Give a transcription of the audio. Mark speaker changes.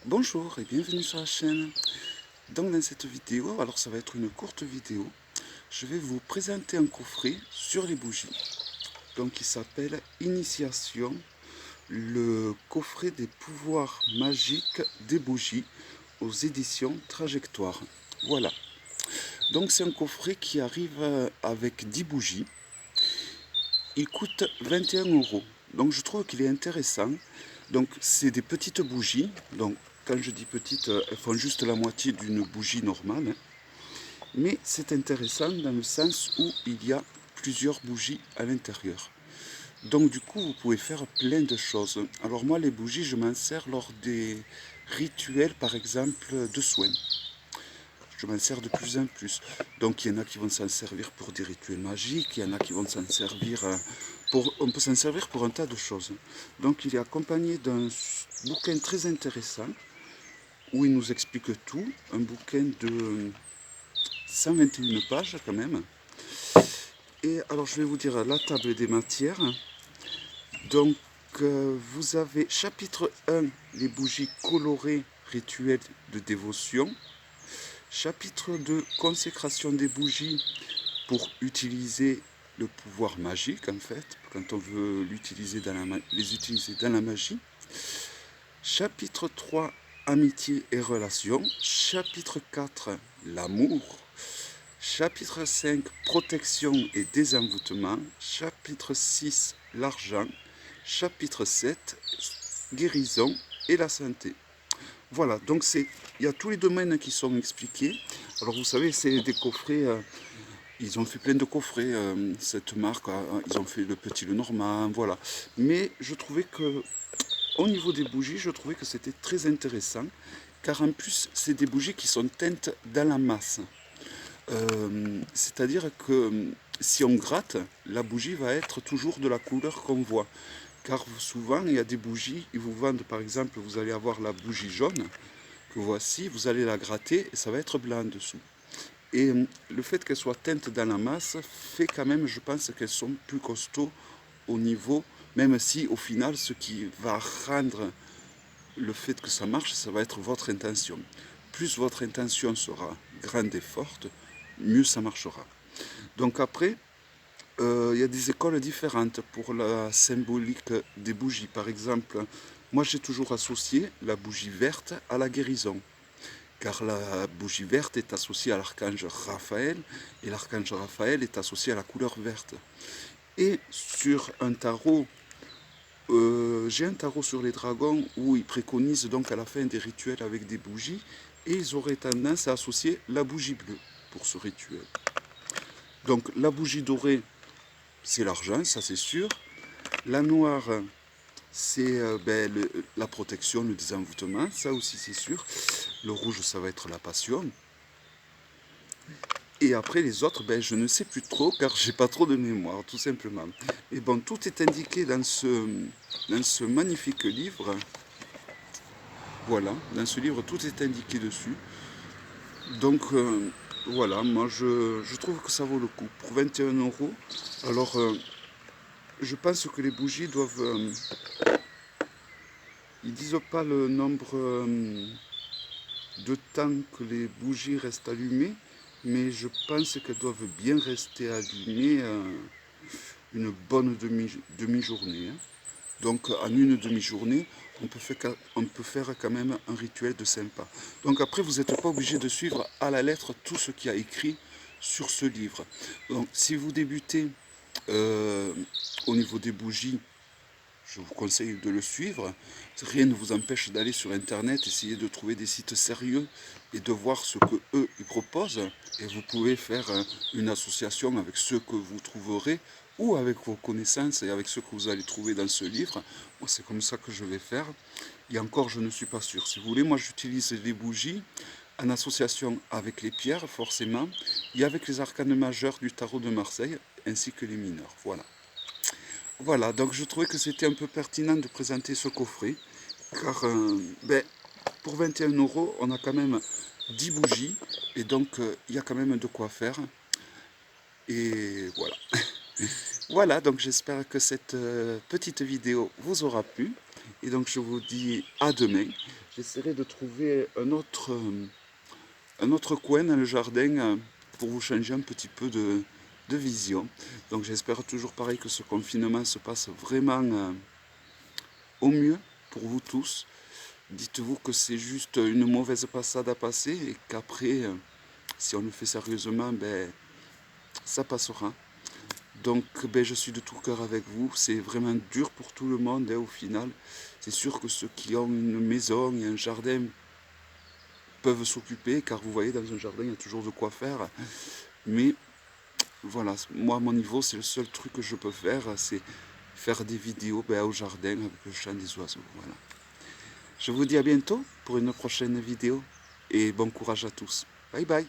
Speaker 1: Bonjour et bienvenue sur la chaîne. Donc dans cette vidéo, alors ça va être une courte vidéo, je vais vous présenter un coffret sur les bougies. Donc il s'appelle Initiation, le coffret des pouvoirs magiques des bougies aux éditions Trajectoire. Voilà. Donc c'est un coffret qui arrive avec 10 bougies. Il coûte 21 euros. Donc je trouve qu'il est intéressant. Donc c'est des petites bougies. Donc quand je dis petites, elles font juste la moitié d'une bougie normale. Mais c'est intéressant dans le sens où il y a plusieurs bougies à l'intérieur. Donc du coup vous pouvez faire plein de choses. Alors moi les bougies je m'en sers lors des rituels par exemple de soins. Je m'en sers de plus en plus. Donc il y en a qui vont s'en servir pour des rituels magiques, il y en a qui vont s'en servir pour... On peut s'en servir pour un tas de choses. Donc il est accompagné d'un bouquin très intéressant où il nous explique tout. Un bouquin de 121 pages quand même. Et alors je vais vous dire la table des matières. Donc vous avez chapitre 1, les bougies colorées rituels de dévotion. Chapitre 2, consécration des bougies pour utiliser le pouvoir magique en fait, quand on veut l'utiliser les utiliser dans la magie. Chapitre 3, amitié et relations. Chapitre 4, l'amour. Chapitre 5, protection et désenvoûtement. Chapitre 6, l'argent. Chapitre 7, guérison et la santé. Voilà, donc il y a tous les domaines qui sont expliqués. Alors vous savez, c'est des coffrets, ils ont fait plein de coffrets, cette marque, ils ont fait le petit, le normand, voilà. Mais je trouvais que, au niveau des bougies, je trouvais que c'était très intéressant, car en plus, c'est des bougies qui sont teintes dans la masse. C'est-à-dire que si on gratte, la bougie va être toujours de la couleur qu'on voit. Car souvent, il y a des bougies, ils vous vendent par exemple, vous allez avoir la bougie jaune, que voici, vous allez la gratter et ça va être blanc en dessous. Et le fait qu'elles soient teintes dans la masse fait quand même, je pense, qu'elles sont plus costauds au niveau, même si au final, ce qui va rendre le fait que ça marche, ça va être votre intention. Plus votre intention sera grande et forte, mieux ça marchera. Donc après, il y a des écoles différentes pour la symbolique des bougies. Par exemple, moi j'ai toujours associé la bougie verte à la guérison. Car la bougie verte est associée à l'archange Raphaël, et l'archange Raphaël est associé à la couleur verte. Et sur un tarot, j'ai un tarot sur les dragons où ils préconisent donc à la fin des rituels avec des bougies, et ils auraient tendance à associer la bougie bleue pour ce rituel. Donc la bougie dorée, c'est l'argent, ça c'est sûr. La noire, c'est la protection, le désenvoûtement, ça aussi c'est sûr. Le rouge, ça va être la passion. Et après les autres, je ne sais plus trop car j'ai pas trop de mémoire, tout simplement. Et bon, tout est indiqué dans ce magnifique livre. Voilà, dans ce livre, tout est indiqué dessus. Donc voilà, moi je trouve que ça vaut le coup. Pour 21 euros, alors je pense que les bougies doivent... ils disent pas le nombre de temps que les bougies restent allumées, mais je pense qu'elles doivent bien rester allumées une bonne demi-journée. Donc en une demi-journée, on peut faire quand même un rituel de sympa. Donc après, vous n'êtes pas obligé de suivre à la lettre tout ce qui a écrit sur ce livre. Donc si vous débutez euh, au niveau des bougies, je vous conseille de le suivre. Rien ne vous empêche d'aller sur Internet, essayer de trouver des sites sérieux et de voir ce que eux ils proposent. Et vous pouvez faire une association avec ceux que vous trouverez ou avec vos connaissances et avec ceux que vous allez trouver dans ce livre. Moi, c'est comme ça que je vais faire. Et encore, je ne suis pas sûr. Si vous voulez, moi, j'utilise les bougies en association avec les pierres, forcément, et avec les arcanes majeurs du tarot de Marseille, ainsi que les mineurs. Voilà. Voilà, donc je trouvais que c'était un peu pertinent de présenter ce coffret, car pour 21 euros, on a quand même 10 bougies, et donc il y a quand même de quoi faire. Et voilà. Voilà, donc j'espère que cette petite vidéo vous aura plu, et donc je vous dis à demain. j'essaierai de trouver un autre coin dans le jardin pour vous changer un petit peu de vision. Donc j'espère toujours pareil que ce confinement se passe vraiment au mieux pour vous tous. Dites-vous que c'est juste une mauvaise passade à passer et qu'après, si on le fait sérieusement, ben, ça passera. Donc ben, je suis de tout cœur avec vous. C'est vraiment dur pour tout le monde au final. C'est sûr que ceux qui ont une maison et un jardin peuvent s'occuper, car vous voyez, dans un jardin, il y a toujours de quoi faire. Mais voilà, moi à mon niveau, c'est le seul truc que je peux faire, c'est faire des vidéos ben, au jardin avec le chant des oiseaux. Voilà. Je vous dis à bientôt pour une prochaine vidéo et bon courage à tous. Bye bye.